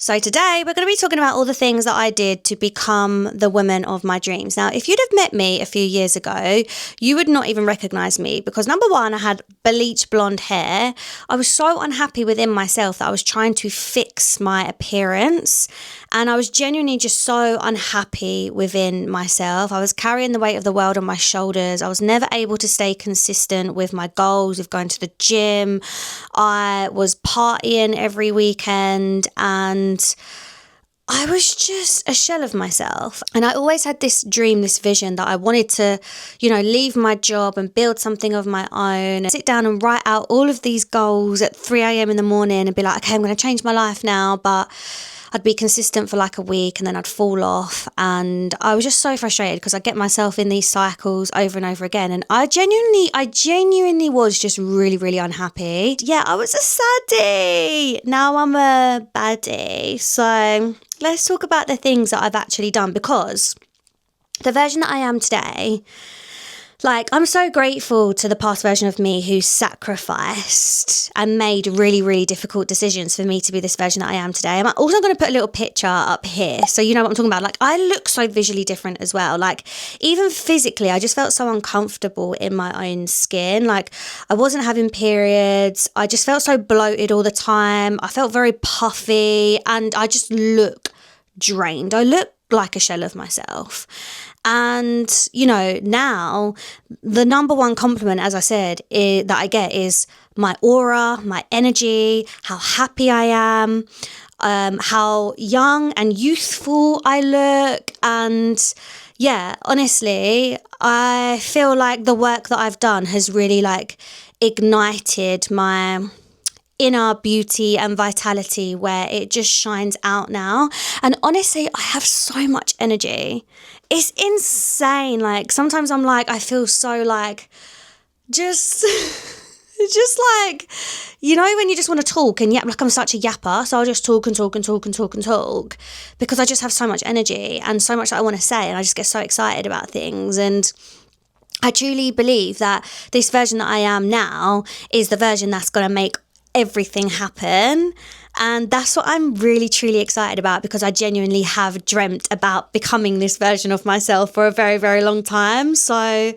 So today we're going to be talking about all the things that I did to become the woman of my dreams. Now, if you'd have met me a few years ago, you would not even recognize me because number one, I had bleach blonde hair. I was so unhappy within myself that I was trying to fix my appearance, and I was genuinely just so unhappy within myself. I was carrying the weight of the world on my shoulders. I was never able to stay consistent with my goals of going to the gym. I was partying every weekend and I was just a shell of myself. And I always had this dream, this vision that I wanted to, leave my job and build something of my own, and sit down and write out all of these goals at 3 a.m. in the morning and be like, okay, I'm going to change my life now. But I'd be consistent for like a week and then I'd fall off. And I was just so frustrated because I get myself in these cycles over and over again. And I genuinely was just really, really unhappy. Yeah, I was a saddie. Now I'm a baddie. So let's talk about the things that I've actually done, because the version that I am today, I'm so grateful to the past version of me who sacrificed and made really, really difficult decisions for me to be this version that I am today. I'm also going to put a little picture up here so you know what I'm talking about. I look so visually different as well. Even physically, I just felt so uncomfortable in my own skin. I wasn't having periods. I just felt so bloated all the time. I felt very puffy and I just look drained. I look like a shell of myself. And, now the number one compliment, as I said, that I get is my aura, my energy, how happy I am, how young and youthful I look. And yeah, honestly, I feel like the work that I've done has really ignited my inner beauty and vitality, where it just shines out now. And honestly, I have so much energy. It's insane. Sometimes I'm I feel so just when you just want to talk and yap, I'm such a yapper, so I'll just talk and talk and talk and talk and talk because I just have so much energy and so much that I want to say, and I just get so excited about things. And I truly believe that this version that I am now is the version that's going to make everything happen. And that's what I'm really, truly excited about, because I genuinely have dreamt about becoming this version of myself for a very, very long time. So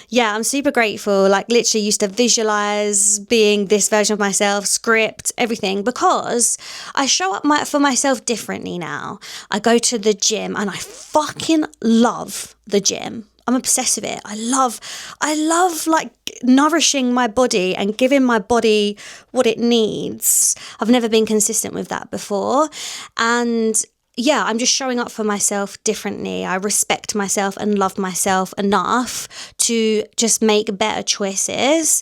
yeah, I'm super grateful. Literally used to visualize being this version of myself, script, everything, because I show up for myself differently now. I go to the gym and I fucking love the gym. I'm obsessed with it. I love nourishing my body and giving my body what it needs. I've never been consistent with that before. And yeah, I'm just showing up for myself differently. I respect myself and love myself enough to just make better choices.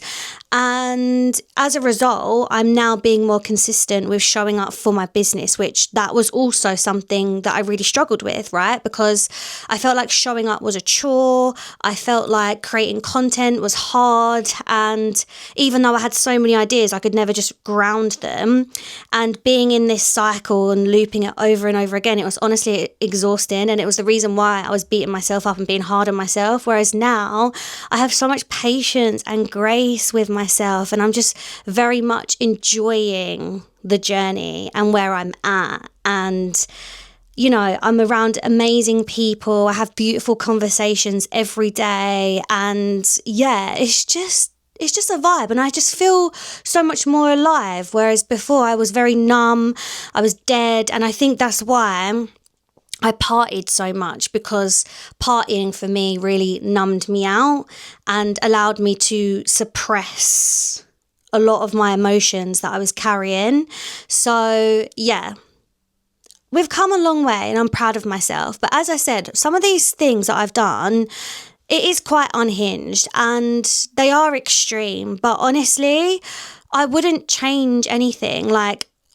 And as a result, I'm now being more consistent with showing up for my business, which that was also something that I really struggled with, right? Because I felt like showing up was a chore. I felt like creating content was hard. And even though I had so many ideas, I could never just ground them. And being in this cycle and looping it over and over again, it was honestly exhausting. And it was the reason why I was beating myself up and being hard on myself. Whereas now I have so much patience and grace with myself, and I'm just very much enjoying the journey and where I'm at. And I'm around amazing people. I have beautiful conversations every day, and yeah, it's just a vibe, and I just feel so much more alive. Whereas before I was very numb, I was dead. And I think that's why I partied so much, because partying for me really numbed me out and allowed me to suppress a lot of my emotions that I was carrying. So yeah, we've come a long way and I'm proud of myself. But as I said, some of these things that I've done, it is quite unhinged and they are extreme. But honestly, I wouldn't change anything.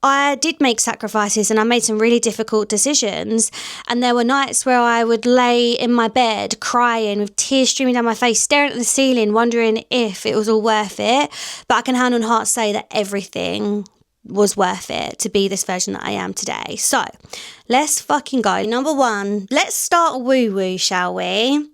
I did make sacrifices and I made some really difficult decisions. And there were nights where I would lay in my bed crying with tears streaming down my face, staring at the ceiling, wondering if it was all worth it. But I can hand on heart say that everything was worth it to be this version that I am today. So let's fucking go. Number one, let's start woo-woo, shall we?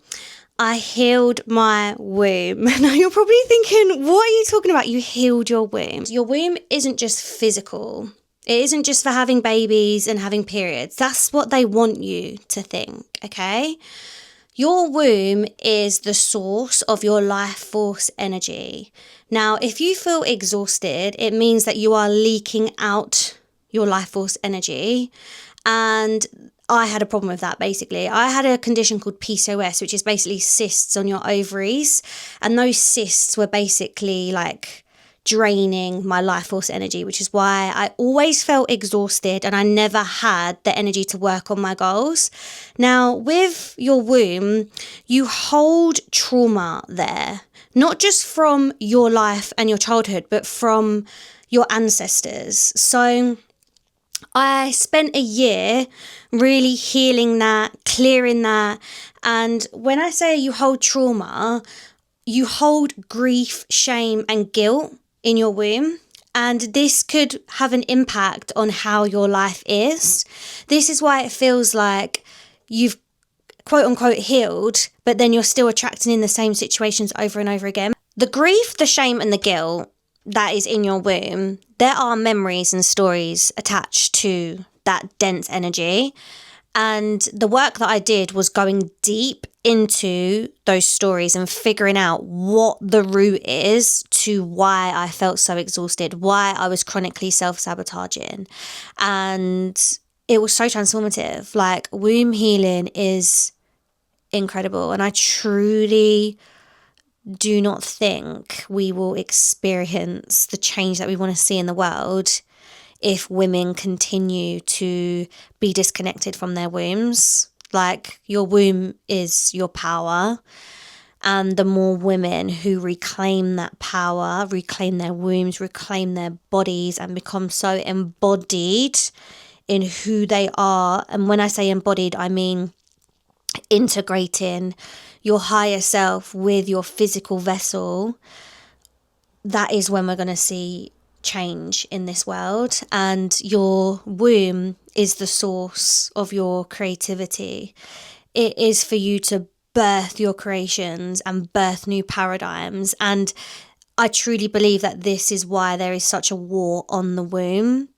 I healed my womb. Now you're probably thinking, what are you talking about? You healed your womb. Your womb isn't just physical. It isn't just for having babies and having periods. That's what they want you to think, okay? Your womb is the source of your life force energy. Now, if you feel exhausted, it means that you are leaking out your life force energy. And I had a problem with that, basically. I had a condition called PCOS, which is basically cysts on your ovaries. And those cysts were basically like draining my life force energy, which is why I always felt exhausted and I never had the energy to work on my goals. Now, with your womb, you hold trauma there, not just from your life and your childhood, but from your ancestors. So I spent a year really healing that, clearing that. And when I say you hold trauma, you hold grief, shame, and guilt in your womb. And this could have an impact on how your life is. This is why it feels like you've quote unquote healed, but then you're still attracting in the same situations over and over again. The grief, the shame, and the guilt that is in your womb, there are memories and stories attached to that dense energy. And the work that I did was going deep into those stories and figuring out what the root is to why I felt so exhausted, why I was chronically self-sabotaging. And it was so transformative. Like, womb healing is incredible. And I truly do not think we will experience the change that we want to see in the world if women continue to be disconnected from their wombs. Like, your womb is your power. And the more women who reclaim that power, reclaim their wombs, reclaim their bodies, and become so embodied in who they are. And when I say embodied, I mean integrating your higher self with your physical vessel. That is when we're going to see change in this world. And your womb is the source of your creativity. It is for you to birth your creations and birth new paradigms. And I truly believe that this is why there is such a war on the womb.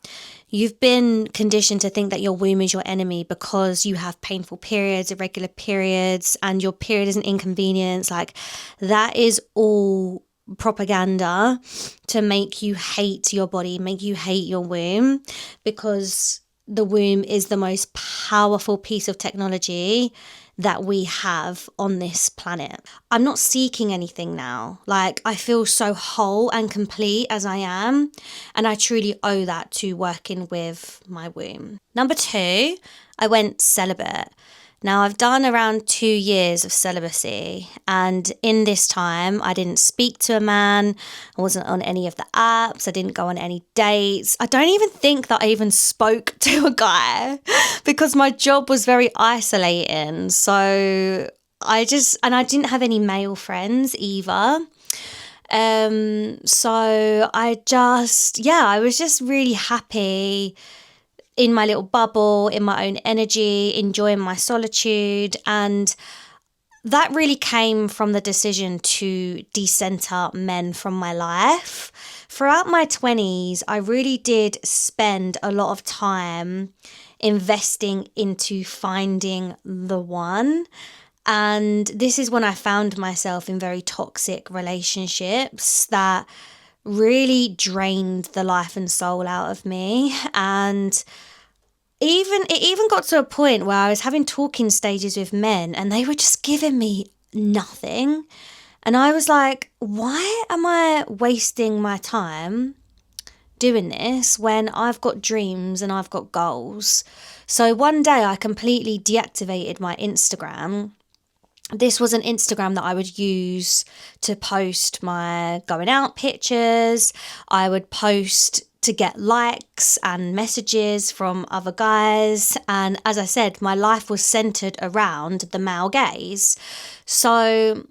You've been conditioned to think that your womb is your enemy because you have painful periods, irregular periods, and your period is an inconvenience. Like, that is all propaganda to make you hate your body, make you hate your womb, because the womb is the most powerful piece of technology that we have on this planet. I'm not seeking anything now. Like, I feel so whole and complete as I am, and I truly owe that to working with my womb. Number 2, I went celibate. Now, I've done around 2 years of celibacy, and in this time, I didn't speak to a man, I wasn't on any of the apps, I didn't go on any dates. I don't even think that I even spoke to a guy because my job was very isolating. So I didn't have any male friends either. So I was just really happy in my little bubble, in my own energy, enjoying my solitude. And that really came from the decision to decenter men from my life. Throughout my 20s, I really did spend a lot of time investing into finding the one. And this is when I found myself in very toxic relationships that really drained the life and soul out of me. And it even got to a point where I was having talking stages with men and they were just giving me nothing. And I was like, why am I wasting my time doing this when I've got dreams and I've got goals? So one day I completely deactivated my Instagram. This was an Instagram that I would use to post my going out pictures. I would post to get likes and messages from other guys. And as I said, my life was centered around the male gaze. So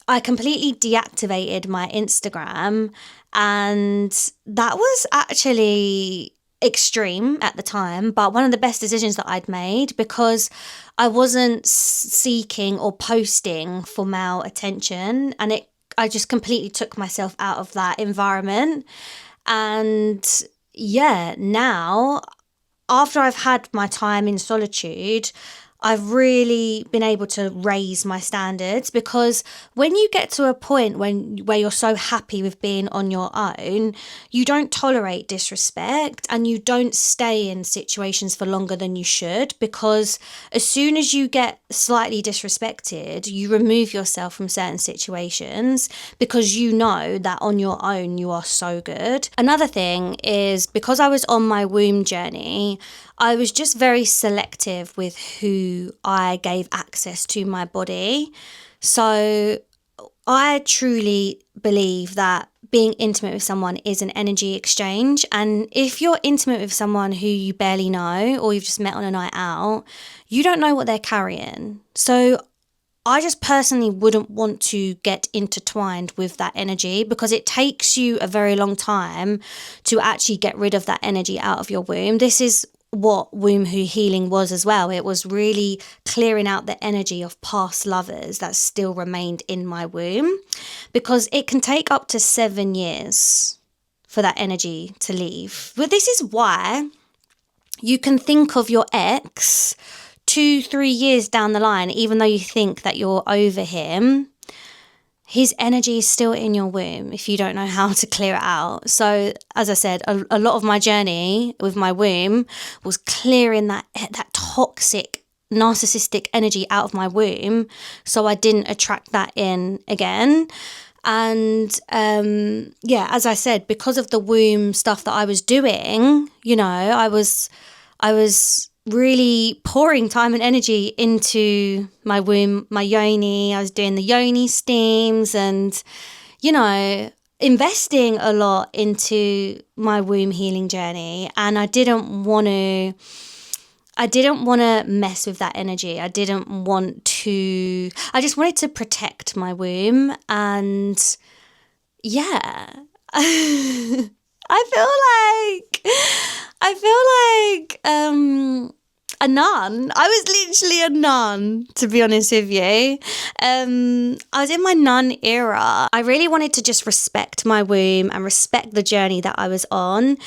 I completely deactivated my Instagram, and that was actually extreme at the time, but one of the best decisions that I'd made, because I wasn't seeking or posting for male attention, and I just completely took myself out of that environment. And yeah, now after I've had my time in solitude, I've really been able to raise my standards, because when you get to a point where you're so happy with being on your own, you don't tolerate disrespect and you don't stay in situations for longer than you should, because as soon as you get slightly disrespected, you remove yourself from certain situations because you know that on your own you are so good. Another thing is, because I was on my womb journey, I was just very selective with who I gave access to my body. So I truly believe that being intimate with someone is an energy exchange. And if you're intimate with someone who you barely know or you've just met on a night out, you don't know what they're carrying. So I just personally wouldn't want to get intertwined with that energy, because it takes you a very long time to actually get rid of that energy out of your womb. This is what womb healing was as well. It was really clearing out the energy of past lovers that still remained in my womb, because it can take up to 7 years for that energy to leave. But this is why you can think of your ex 2-3 years down the line, even though you think that you're over him, his energy is still in your womb if you don't know how to clear it out. So, as I said, a lot of my journey with my womb was clearing that toxic, narcissistic energy out of my womb, so I didn't attract that in again. And yeah, as I said, because of the womb stuff that I was doing, I was really pouring time and energy into my womb, my yoni. I was doing the yoni steams and, investing a lot into my womb healing journey. And I didn't want to mess with that energy. I just wanted to protect my womb. And yeah, I feel like a nun. I was literally a nun, to be honest with you. I was in my nun era. I really wanted to just respect my womb and respect the journey that I was on.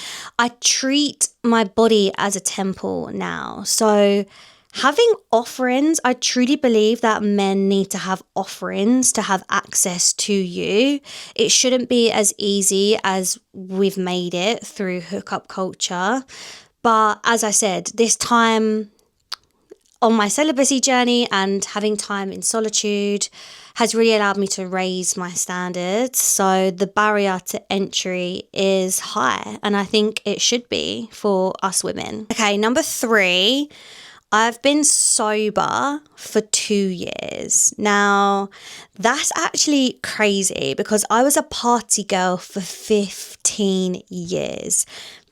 I treat my body as a temple now. So having offerings, I truly believe that men need to have offerings to have access to you. It shouldn't be as easy as we've made it through hookup culture. But as I said, this time on my celibacy journey and having time in solitude has really allowed me to raise my standards. So the barrier to entry is high, and I think it should be for us women. Okay, number 3. I've been sober for 2 years. Now, that's actually crazy because I was a party girl for 15 years.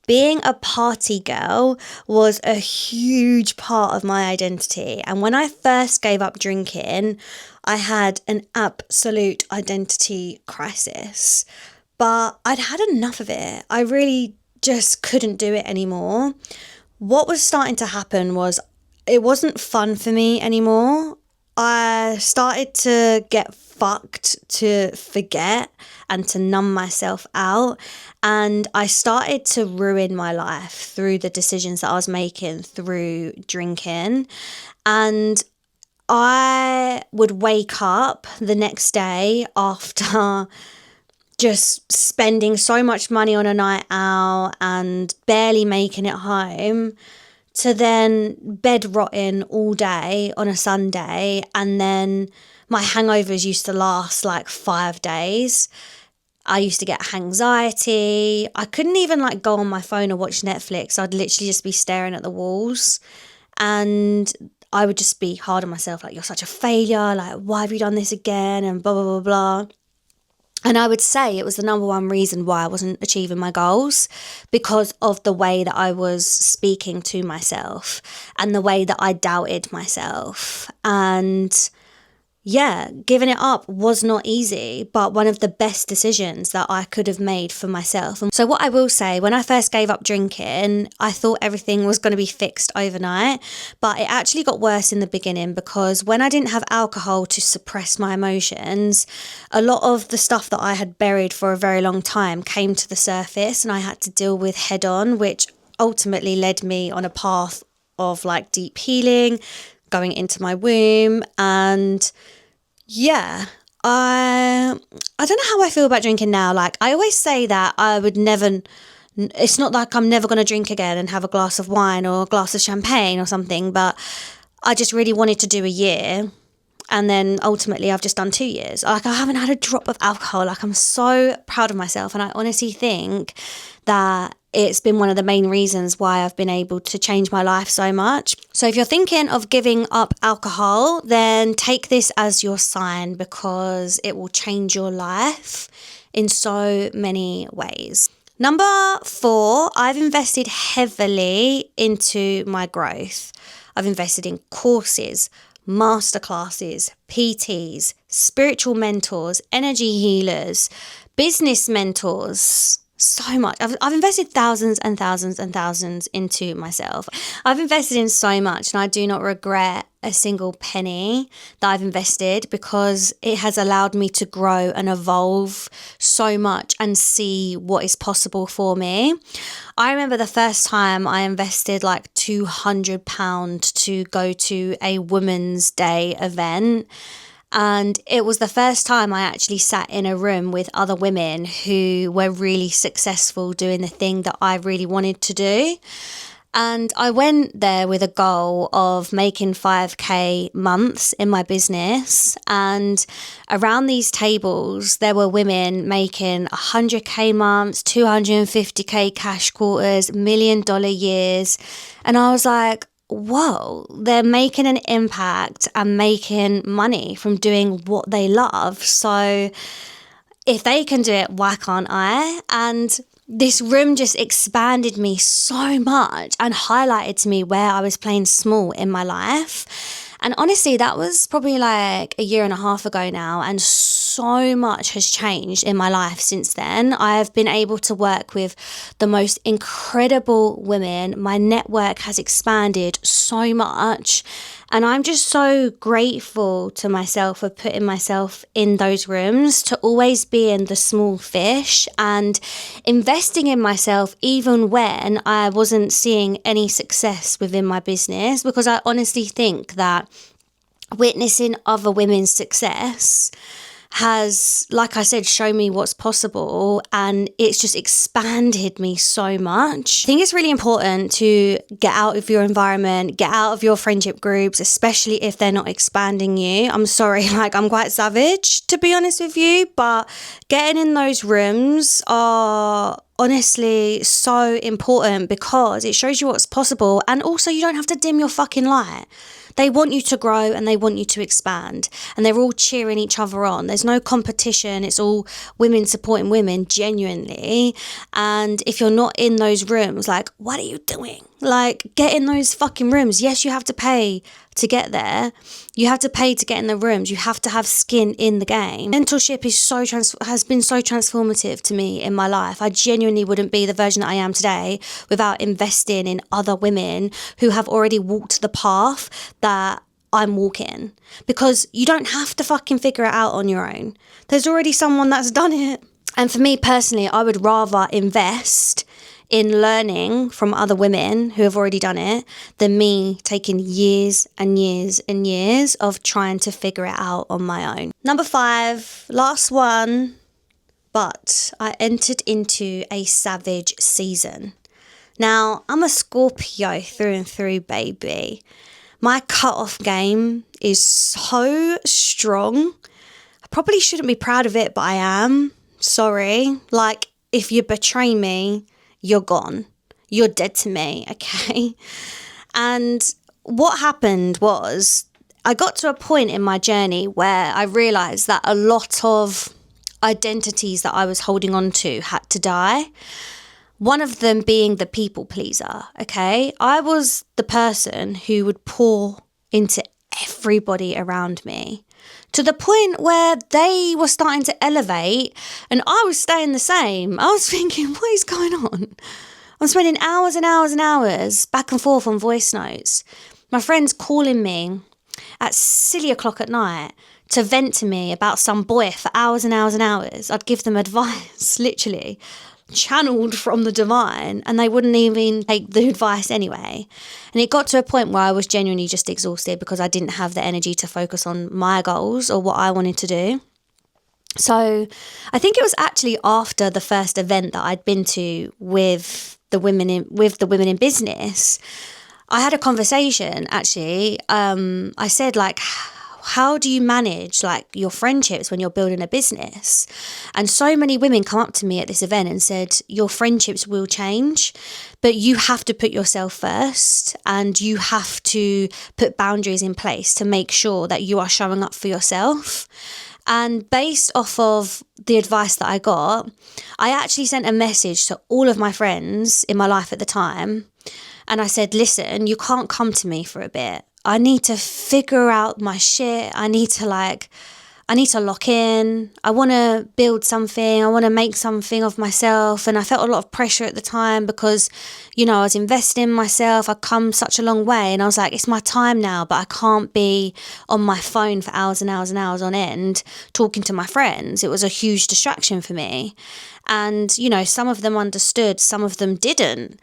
Being a party girl was a huge part of my identity. And when I first gave up drinking, I had an absolute identity crisis. But I'd had enough of it. I really just couldn't do it anymore. What was starting to happen was it wasn't fun for me anymore. I started to get fucked to forget and to numb myself out. And I started to ruin my life through the decisions that I was making through drinking. And I would wake up the next day after just spending so much money on a night out and barely making it home, to then bed rotting all day on a Sunday. And then my hangovers used to last like 5 days. I used to get anxiety. I couldn't even go on my phone or watch Netflix. I'd literally just be staring at the walls. And I would just be hard on myself, you're such a failure. Why have you done this again? And blah, blah, blah, blah. And I would say it was the number one reason why I wasn't achieving my goals, because of the way that I was speaking to myself and the way that I doubted myself. And yeah, giving it up was not easy, but one of the best decisions that I could have made for myself. And so what I will say, when I first gave up drinking, I thought everything was going to be fixed overnight, but it actually got worse in the beginning, because when I didn't have alcohol to suppress my emotions, a lot of the stuff that I had buried for a very long time came to the surface, and I had to deal with head on, which ultimately led me on a path of like deep healing, going into my womb. And yeah, I don't know how I feel about drinking now. Like, I always say that I would never, it's not like I'm never going to drink again and have a glass of wine or a glass of champagne or something, but I just really wanted to do a year. And then ultimately I've just done 2 years. Like, I haven't had a drop of alcohol. Like, I'm so proud of myself. And I honestly think that it's been one of the main reasons why I've been able to change my life so much. So if you're thinking of giving up alcohol, then take this as your sign, because it will change your life in so many ways. Number 4, I've invested heavily into my growth. I've invested in courses, masterclasses, PTs, spiritual mentors, energy healers, business mentors. So much. I've invested thousands and thousands and thousands into myself. I've invested in so much, and I do not regret a single penny that I've invested, because it has allowed me to grow and evolve so much and see what is possible for me. I remember the first time I invested like £200 to go to a Women's Day event. And it was the first time I actually sat in a room with other women who were really successful doing the thing that I really wanted to do. And I went there with a goal of making 5K months in my business. And around these tables, there were women making 100K months, 250K cash quarters, $1 million years. And I was like, whoa, they're making an impact and making money from doing what they love. So if they can do it, why can't I? And this room just expanded me so much and highlighted to me where I was playing small in my life. And honestly, that was probably like a year and a half ago now, and so much has changed in my life since then. I've been able to work with the most incredible women. My network has expanded so much, and I'm just so grateful to myself for putting myself in those rooms, to always being the small fish and investing in myself even when I wasn't seeing any success within my business, because I honestly think that witnessing other women's success has, like I said, shown me what's possible, and it's just expanded me so much. I think it's really important to get out of your environment, get out of your friendship groups, especially if they're not expanding you. I'm sorry, like, I'm quite savage, to be honest with you, but getting in those rooms are honestly so important, because it shows you what's possible, and also you don't have to dim your fucking light. They want you to grow and they want you to expand, and they're all cheering each other on. There's no competition. It's all women supporting women genuinely. And if you're not in those rooms, like, what are you doing? Like, get in those fucking rooms. Yes, you have to pay to get there. You have to pay to get in the rooms. You have to have skin in the game. Mentorship is has been so transformative to me in my life. I genuinely wouldn't be the version that I am today without investing in other women who have already walked the path that I'm walking. Because you don't have to fucking figure it out on your own. There's already someone that's done it. And for me personally, I would rather invest in learning from other women who have already done it than me taking years and years and years of trying to figure it out on my own. Number 5, last one, but I entered into a savage season. Now, I'm a Scorpio through and through, baby. My cut-off game is so strong. I probably shouldn't be proud of it, but I am. Sorry. Like, if you betray me, you're gone. You're dead to me, okay? And what happened was, I got to a point in my journey where I realised that a lot of identities that I was holding on to had to die. One of them being the people pleaser, okay? I was the person who would pour into everybody around me. to the point where they were starting to elevate and I was staying the same. I was thinking, what is going on? I'm spending hours and hours and hours back and forth on voice notes. My friends calling me at silly o'clock at night to vent to me about some boy for hours and hours and hours. I'd give them advice, literally, channeled from the divine, and they wouldn't even take the advice anyway. And it got to a point where I was genuinely just exhausted because I didn't have the energy to focus on my goals or what I wanted to do. So I think it was actually after the first event that I'd been to with the women in business, I had a conversation actually. I said, like, how do you manage like your friendships when you're building a business? And so many women come up to me at this event and said, your friendships will change, but you have to put yourself first and you have to put boundaries in place to make sure that you are showing up for yourself. And based off of the advice that I got, I actually sent a message to all of my friends in my life at the time. And I said, listen, you can't come to me for a bit. I need to figure out my shit. I need to lock in. I want to build something. I want to make something of myself. And I felt a lot of pressure at the time because, I was investing in myself. I'd come such a long way. And I was like, it's my time now, but I can't be on my phone for hours and hours and hours on end talking to my friends. It was a huge distraction for me. And, some of them understood, some of them didn't.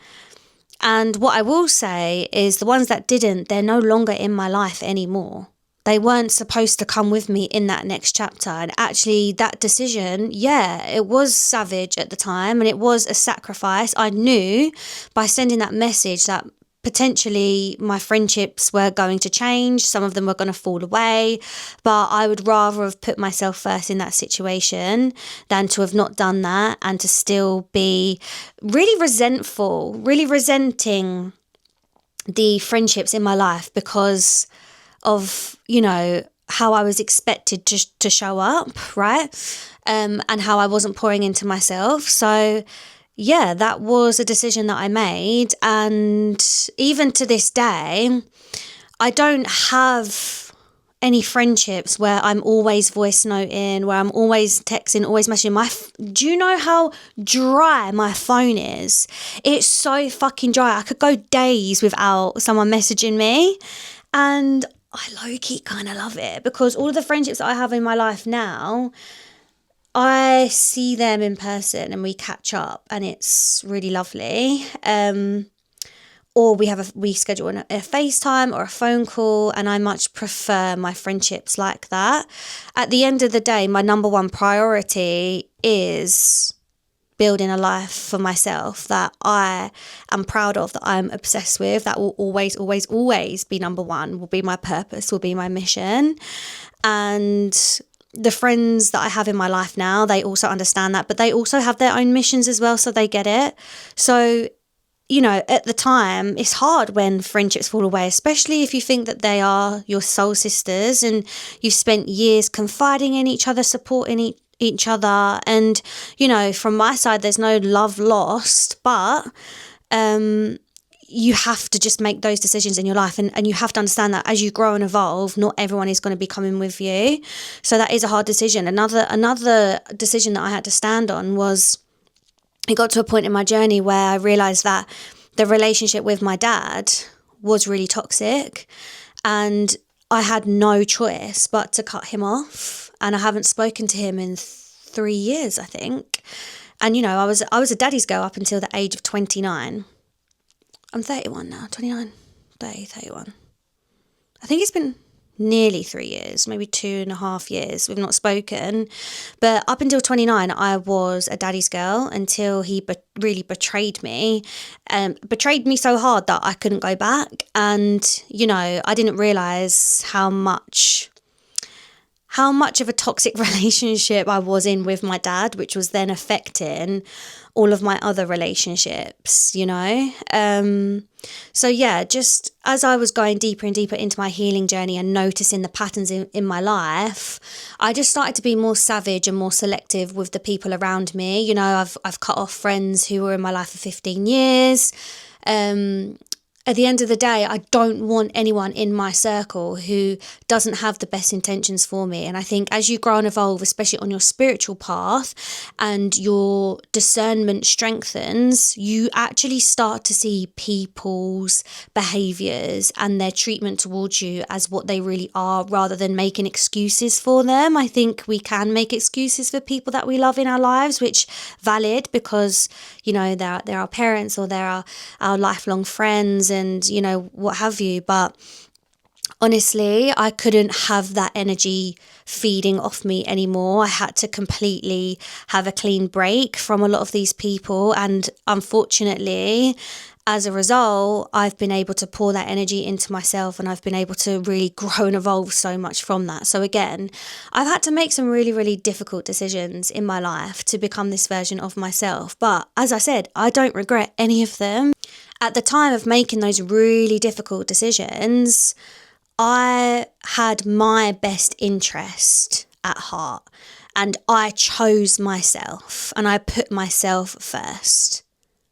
And what I will say is the ones that didn't, they're no longer in my life anymore. They weren't supposed to come with me in that next chapter. And actually that decision, it was savage at the time and it was a sacrifice. I knew by sending that message that potentially my friendships were going to change. Some of them were going to fall away, but I would rather have put myself first in that situation than to have not done that and to still be really resentful, really resenting the friendships in my life because of, how I was expected to show up, right? And how I wasn't pouring into myself. So that was a decision that I made. And even to this day, I don't have any friendships where I'm always voice noting, where I'm always texting, always messaging. Do you know how dry my phone is? It's so fucking dry. I could go days without someone messaging me. And I low-key kind of love it because all of the friendships that I have in my life now, I see them in person and we catch up and it's really lovely. Or we schedule a FaceTime or a phone call, and I much prefer my friendships like that. At the end of the day, my number one priority is building a life for myself that I am proud of, that I'm obsessed with, that will always, always, always be number one, will be my purpose, will be my mission. And the friends that I have in my life now, they also understand that, but they also have their own missions as well, so they get it. So, at the time, it's hard when friendships fall away, especially if you think that they are your soul sisters and you've spent years confiding in each other, supporting each other. And, from my side, there's no love lost, but you have to just make those decisions in your life. And you have to understand that as you grow and evolve, not everyone is going to be coming with you. So that is a hard decision. Another decision that I had to stand on was, it got to a point in my journey where I realised that the relationship with my dad was really toxic and I had no choice but to cut him off. And I haven't spoken to him in 3 years, I think. And, I was a daddy's girl up until the age of 29. I'm 31 now, 29, 30, 31. I think it's been nearly 3 years, maybe 2.5 years we've not spoken. But up until 29, I was a daddy's girl until he really betrayed me. Betrayed me so hard that I couldn't go back. And, I didn't realise how much of a toxic relationship I was in with my dad, which was then affecting all of my other relationships, So just as I was going deeper and deeper into my healing journey and noticing the patterns in my life, I just started to be more savage and more selective with the people around me. I've cut off friends who were in my life for 15 years. At the end of the day, I don't want anyone in my circle who doesn't have the best intentions for me. And I think as you grow and evolve, especially on your spiritual path, and your discernment strengthens, you actually start to see people's behaviors and their treatment towards you as what they really are, rather than making excuses for them. I think we can make excuses for people that we love in our lives, which valid, because, you know, they're our parents or they're our lifelong friends, and, you know, what have you. But honestly, I couldn't have that energy feeding off me anymore. I had to completely have a clean break from a lot of these people. And unfortunately, as a result, I've been able to pour that energy into myself, and I've been able to really grow and evolve so much from that. So again, I've had to make some really, really difficult decisions in my life to become this version of myself. But as I said, I don't regret any of them. At the time of making those really difficult decisions, I had my best interest at heart, and I chose myself, and I put myself first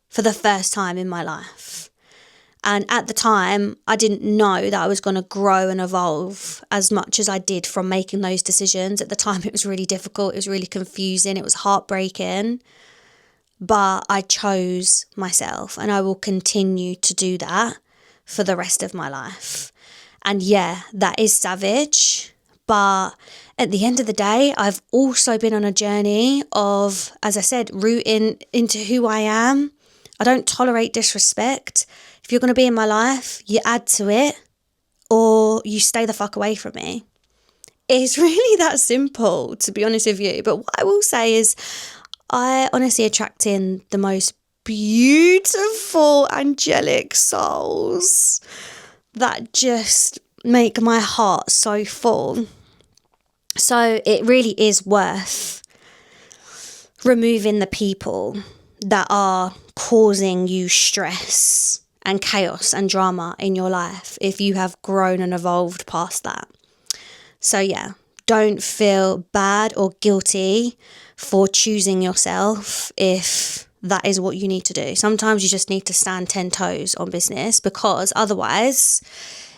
for the first time in my life. And at the time, I didn't know that I was going to grow and evolve as much as I did from making those decisions. At the time, it was really difficult. It was really confusing. It was heartbreaking. But I chose myself, and I will continue to do that for the rest of my life. And yeah, that is savage. But at the end of the day, I've also been on a journey of, as I said, rooting into who I am. I don't tolerate disrespect. If you're going to be in my life, you add to it, or you stay the fuck away from me. It's really that simple, to be honest with you. But what I will say is, I honestly attract in the most beautiful angelic souls that just make my heart so full. So it really is worth removing the people that are causing you stress and chaos and drama in your life if you have grown and evolved past that. So yeah, don't feel bad or guilty for choosing yourself if that is what you need to do. Sometimes you just need to stand 10 toes on business, because otherwise,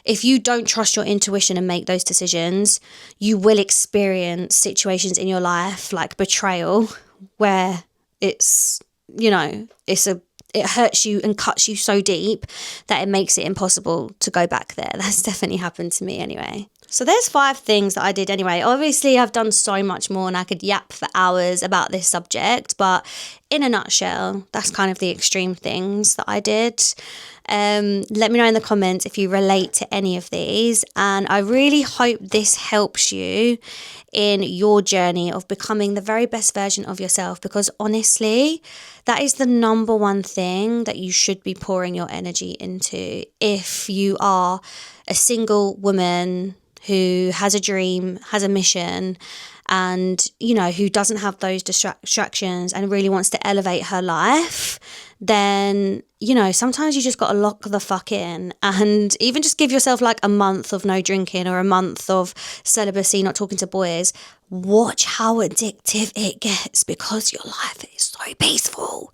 if you don't trust your intuition and make those decisions, you will experience situations in your life like betrayal, where it's, you know, it hurts you and cuts you so deep that it makes it impossible to go back there. That's definitely happened to me anyway. So there's 5 things that I did anyway. Obviously, I've done so much more and I could yap for hours about this subject, but in a nutshell, that's kind of the extreme things that I did. Let me know in the comments if you relate to any of these, and I really hope this helps you in your journey of becoming the very best version of yourself, because honestly, that is the number one thing that you should be pouring your energy into if you are a single woman who has a dream, has a mission, and, you know, who doesn't have those distractions and really wants to elevate her life. Then, you know, sometimes you just got to lock the fuck in, and even just give yourself like a month of no drinking or a month of celibacy, not talking to boys. Watch how addictive it gets, because your life is so peaceful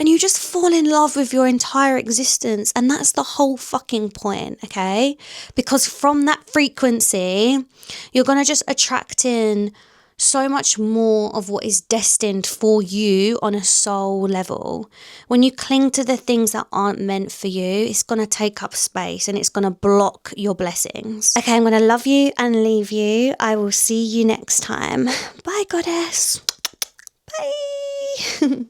and you just fall in love with your entire existence. And that's the whole fucking point, okay? Because from that frequency, you're going to just attract in so much more of what is destined for you on a soul level. When you cling to the things that aren't meant for you, it's going to take up space and it's going to block your blessings. Okay, I'm going to love you and leave you. I will see you next time. Bye, goddess. Bye.